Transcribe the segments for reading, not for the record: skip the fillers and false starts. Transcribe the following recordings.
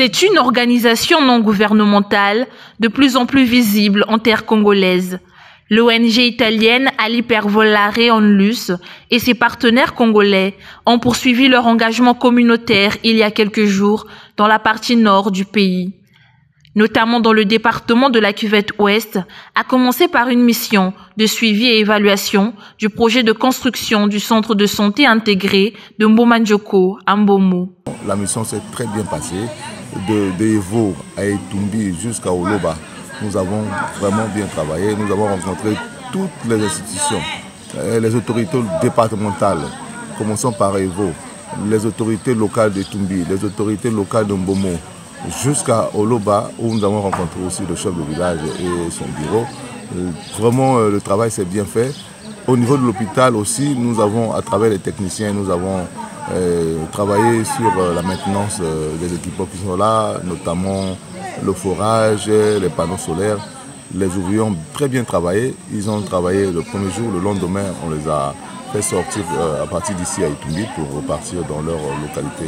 C'est une organisation non gouvernementale de plus en plus visible en terre congolaise. L'ONG italienne Ali per Volare Onlus et ses partenaires congolais ont poursuivi leur engagement communautaire il y a quelques jours dans la partie nord du pays, notamment dans le département de la Cuvette Ouest, à commencer par une mission de suivi et évaluation du projet de construction du centre de santé intégré de Mbomandjoko à Mbomu. La mission s'est très bien passée, de Evo à Etumbi jusqu'à Oloba. Nous avons vraiment bien travaillé, nous avons rencontré toutes les institutions, les autorités départementales, commençons par Evo, les autorités locales de Tumbi, les autorités locales de Mbomo, jusqu'à Oloba, où nous avons rencontré aussi le chef de village et son bureau. Vraiment, le travail s'est bien fait. Au niveau de l'hôpital aussi, nous avons, à travers les techniciens, nous avons travaillé sur la maintenance des équipements qui sont là, notamment le forage, les panneaux solaires. Les ouvriers ont très bien travaillé. Ils ont travaillé le premier jour, le lendemain, on les a fait sortir à partir d'ici à Itumbi pour repartir dans leur localité.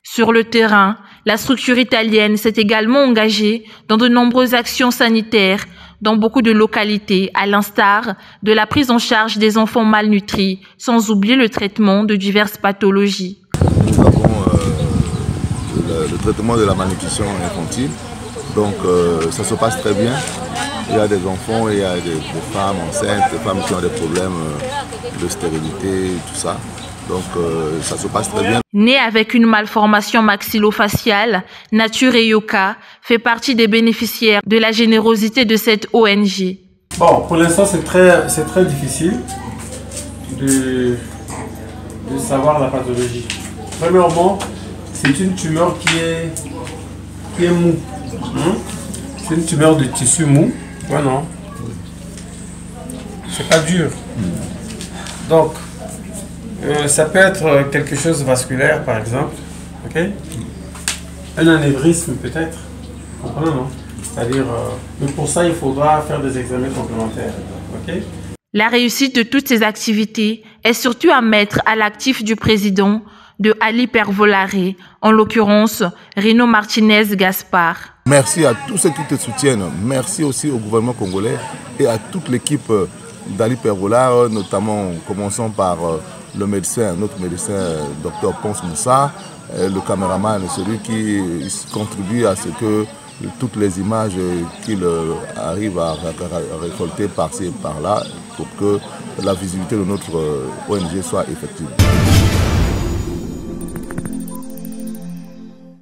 Sur le terrain, la structure italienne s'est également engagée dans de nombreuses actions sanitaires dans beaucoup de localités, à l'instar de la prise en charge des enfants malnutris, sans oublier le traitement de diverses pathologies. Nous avons le traitement de la malnutrition infantile, donc ça se passe très bien. Il y a des enfants, il y a des femmes enceintes, des femmes qui ont des problèmes de stérilité, tout ça. Donc ça se passe très bien. Né avec une malformation maxillofaciale, Nature Yoka fait partie des bénéficiaires de la générosité de cette ONG. Bon, pour l'instant c'est très difficile de savoir la pathologie. Premièrement, c'est une tumeur qui est mou. C'est une tumeur de tissu mou. Ouais, non. C'est pas dur. Donc, ça peut être quelque chose de vasculaire, par exemple. Ok? Un anévrisme, peut-être. Comprenez, non? C'est-à-dire, mais pour ça, il faudra faire des examens complémentaires. Ok? La réussite de toutes ces activités est surtout à mettre à l'actif du président de Ali per Volare, en l'occurrence Rino Martinez Gaspard. Merci à tous ceux qui te soutiennent. Merci aussi au gouvernement congolais et à toute l'équipe d'Ali per Volare, notamment commençons par le médecin, notre médecin, Dr Ponce Moussa, le caméraman, celui qui contribue à ce que toutes les images qu'il arrive à récolter par-ci et par-là pour que la visibilité de notre ONG soit effective.